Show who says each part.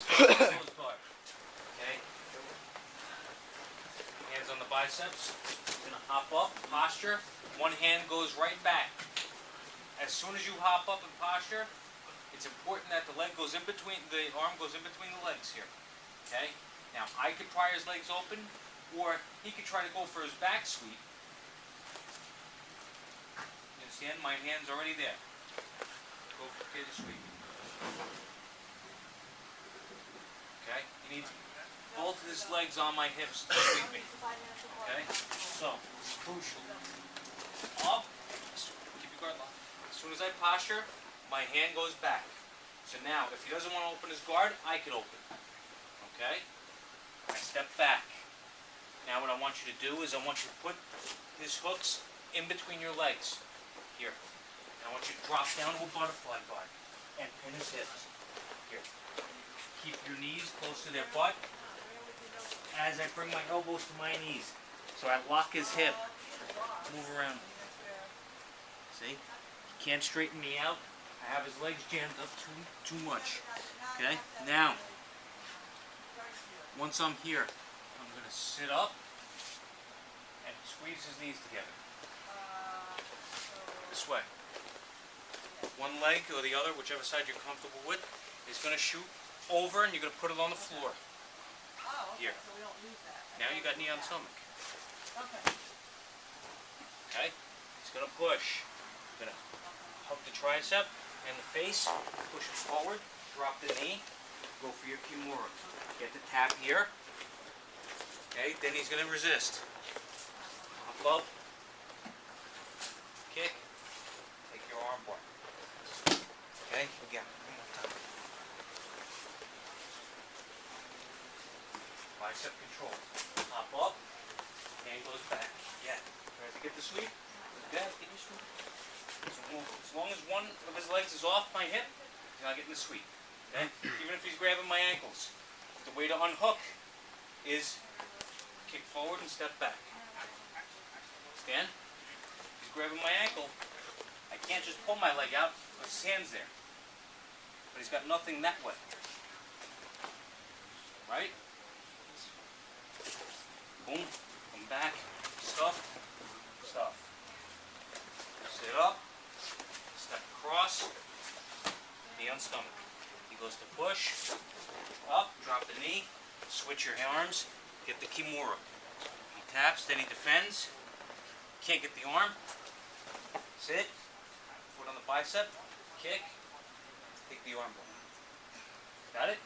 Speaker 1: Close guard. Okay? Hands on the biceps. Gonna hop up, posture. One hand goes right back. As soon as you hop up in posture, it's important that the leg goes in between, the arm goes in between the legs here. Okay? Now, I could pry his legs open, or he could try to go for his back sweep. You understand? My hand's already there. Go for the sweep. Okay? He needs both of his legs on my hips to sweep me. Okay? So, it's crucial. Up. Keep your guard locked. As soon as I posture, my hand goes back. So now, if he doesn't want to open his guard, I can open. Okay? I step back. Now what I want you to do is I want you to put his hooks in between your legs. Here. And I want you to drop down to a butterfly guard and pin his hips. Here. Keep your knees close to their butt as I bring my elbows to my knees. So I lock his hip. Move around. See? He can't straighten me out. I have his legs jammed up too much. Okay? Now, once I'm here, I'm going to sit up and squeeze his knees together. This way. One leg or the other, whichever side you're comfortable with, is going to shoot over and you're going to put it on the floor. Here. Now you got knee on stomach. Okay? He's going to push. Going to hug the tricep and the face. Push it forward. Drop the knee. Go for your Kimura. Get the tap here. Okay? Then he's going to resist. Hop up. Kick. Take your arm bar. Okay? Again. One more time. Bicep control. Hop up. Hand goes back. Yeah. Try to get the sweep. Get your sweep. As long as one of his legs is off my hip, he's not getting the sweep. Okay? Even if he's grabbing my ankles. The way to unhook is kick forward and step back. Stand. He's grabbing my ankle. I can't just pull my leg out because his hand's there. But he's got nothing that way. Right? Boom. Come back. Stuff. Stuff. Sit up. Step across. Knee on stomach. He goes to push. Up. Drop the knee. Switch your arms. Get the Kimura. He taps. Then he defends. Can't get the arm. Sit. Foot on the bicep. Kick. Take the arm. Got it?